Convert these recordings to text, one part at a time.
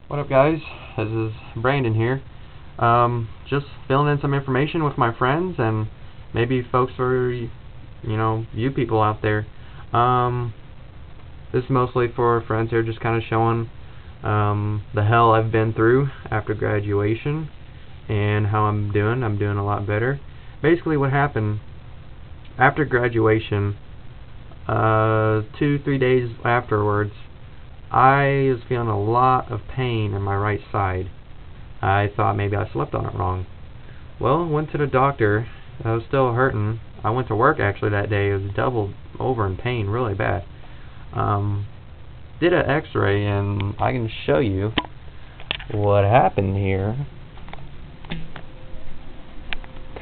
What up, guys? This is Brandon here. Just filling in some information with my friends and maybe folks for you people out there. This is mostly for friends here, just kind of showing the hell I've been through after graduation and how I'm doing. I'm doing a lot better. Basically, what happened after graduation, 2-3 days afterwards, I was feeling a lot of pain in my right side. I thought maybe I slept on it wrong. Well, went to the doctor. I was still hurting. I went to work actually that day. It was doubled over in pain, really bad. Did an x-ray, and I can show you what happened here.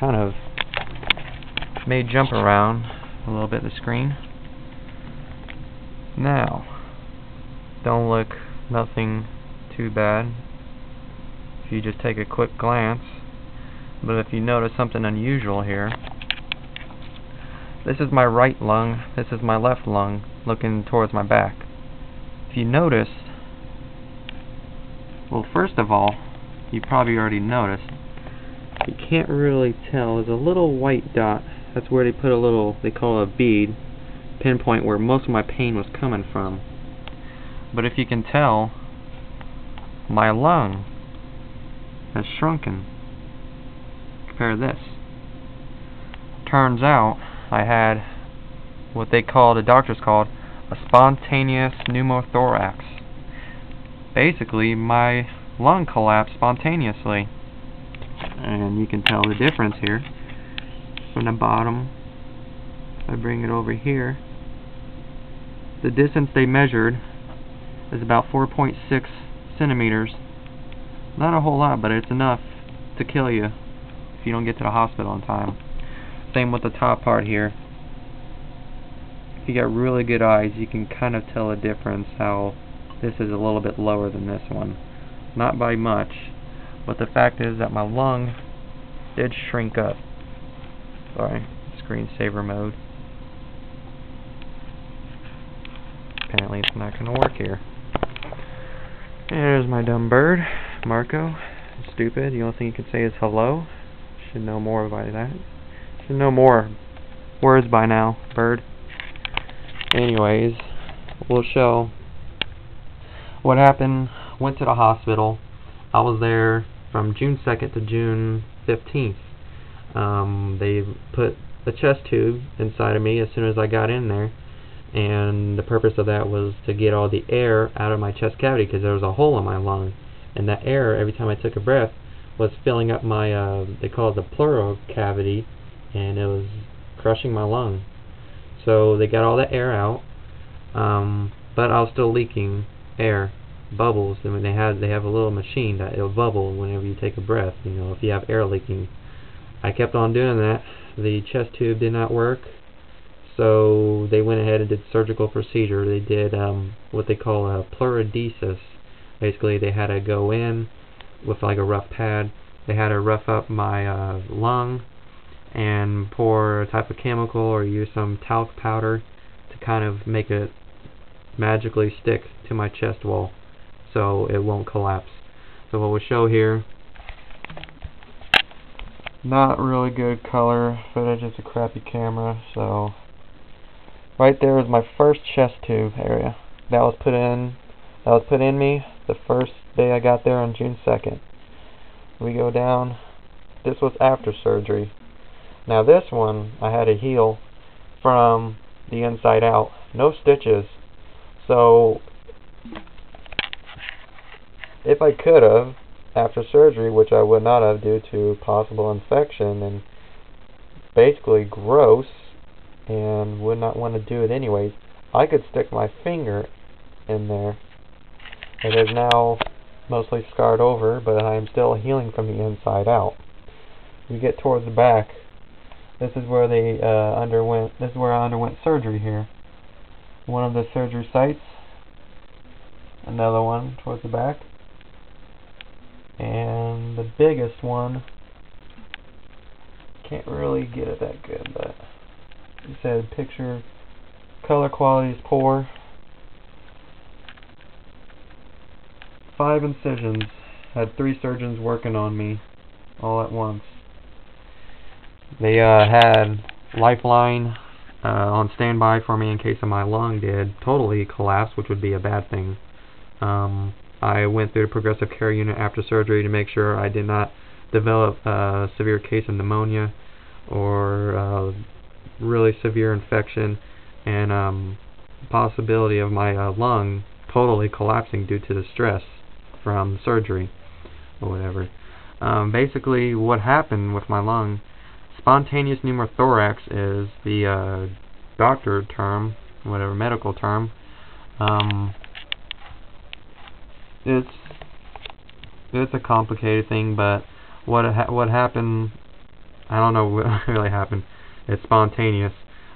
Kind of may jump around a little bit the screen. Now, don't look nothing too bad if you just take a quick glance, but if you notice something unusual here, this is my right lung, this is my left lung looking towards my back. If you notice, well, first of all, you probably already noticed, you can't really tell, there's a little white dot. That's where they put a little, they call it a bead, pinpoint where most of my pain was coming from. But if you can tell, my lung has shrunken. Compare this. Turns out I had what they called, the doctors called, a spontaneous pneumothorax. Basically, my lung collapsed spontaneously. And you can tell the difference here. From the bottom, if I bring it over here, the distance they measured is about 4.6 centimeters. Not a whole lot, but it's enough to kill you if you don't get to the hospital in time. Same with the top part here. If you got really good eyes, you can kind of tell a difference how this is a little bit lower than this one. Not by much, but the fact is that my lung did shrink up. Sorry, screensaver mode. Apparently it's not going to work here. There's my dumb bird, Marco. Stupid. The only thing you can say is hello. Should know more by that. Should know more words by now, bird. Anyways, we'll show what happened. Went to the hospital. I was there from June 2nd to June 15th. They put a chest tube inside of me as soon as I got in there. And the purpose of that was to get all the air out of my chest cavity because there was a hole in my lung, and that air, every time I took a breath, was filling up my they call it the pleural cavity, and it was crushing my lung. So they got all the air out, but I was still leaking air, bubbles. And when they have a little machine that it'll bubble whenever you take a breath, if you have air leaking. I kept on doing that. The chest tube did not work. So they went ahead and did surgical procedure. They did what they call a pleurodesis. Basically, they had to go in with like a rough pad. They had to rough up my lung and pour a type of chemical or use some talc powder to kind of make it magically stick to my chest wall so it won't collapse. So what we'll show here, not really good color footage, it's a crappy camera, so right there is my first chest tube area. That was put in me the first day I got there on June 2nd. We go down. This was after surgery. Now this one I had to heal from the inside out. No stitches. So if I could have, after surgery, which I would not have due to possible infection and basically gross, and would not want to do it anyways, I could stick my finger in there. It is now mostly scarred over, but I am still healing from the inside out. You get towards the back. This is where they underwent. This is where I underwent surgery here. One of the surgery sites. Another one towards the back. And the biggest one. Can't really get it that good, but it said picture color quality is poor. 5 incisions. Had 3 surgeons working on me all at once. They had Lifeline on standby for me in case of my lung did totally collapse, which would be a bad thing. I went through the progressive care unit after surgery to make sure I did not develop a severe case of pneumonia or really severe infection, and possibility of my lung totally collapsing due to the stress from surgery or whatever. Basically, what happened with my lung, spontaneous pneumothorax is the doctor term, whatever medical term. It's a complicated thing, but what happened, I don't know what really happened. It's spontaneous,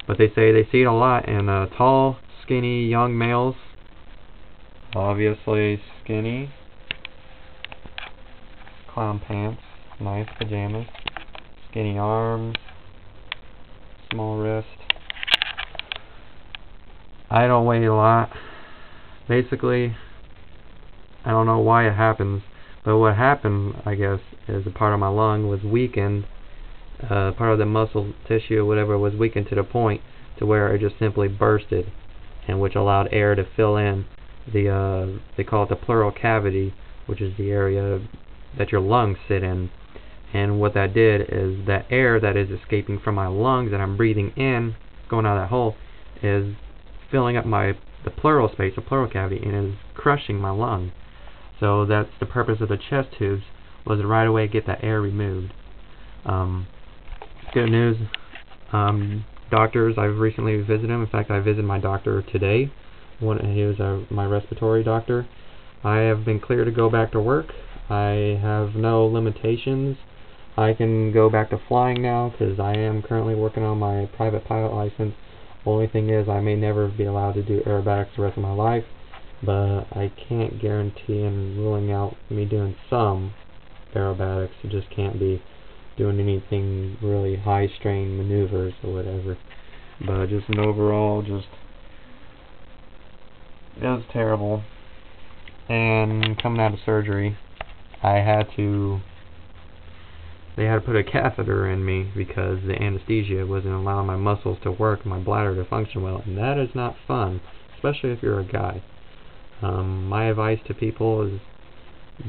but they say they see it a lot in tall, skinny, young males. Obviously skinny, clown pants, nice pajamas, skinny arms, small wrist. I don't weigh a lot. Basically, I don't know why it happens, but what happened, I guess, is a part of my lung was weakened. Part of the muscle tissue or whatever was weakened to the point to where it just simply bursted, and which allowed air to fill in the they call it the pleural cavity, which is the area that your lungs sit in. And what that did is that air that is escaping from my lungs that I'm breathing in, going out of that hole, is filling up the pleural space, the pleural cavity, and is crushing my lung. So that's the purpose of the chest tubes, was to right away get that air removed. Good news, doctors, I've recently visited them. In fact, I visited my doctor today. He was my respiratory doctor. I have been cleared to go back to work. I have no limitations. I can go back to flying now because I am currently working on my private pilot license. Only thing is I may never be allowed to do aerobatics the rest of my life, but I can't guarantee and ruling out me doing some aerobatics. I just can't be doing anything really high strain maneuvers or whatever. But just an overall, it was terrible. And coming out of surgery, they had to put a catheter in me because the anesthesia wasn't allowing my muscles to work, my bladder to function well, and that is not fun, especially if you're a guy. My advice to people is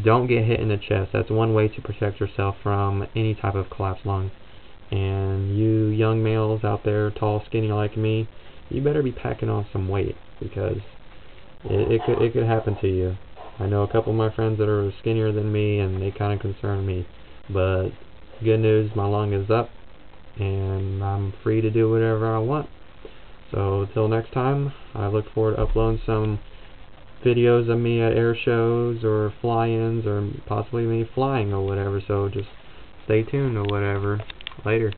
don't get hit in the chest. That's one way to protect yourself from any type of collapsed lung. And you young males out there, tall, skinny like me, you better be packing on some weight because it could happen to you. I know a couple of my friends that are skinnier than me, and they kind of concern me. But good news, my lung is up, and I'm free to do whatever I want. So until next time, I look forward to uploading some videos of me at air shows or fly-ins or possibly me flying or whatever. So just stay tuned or whatever. Later.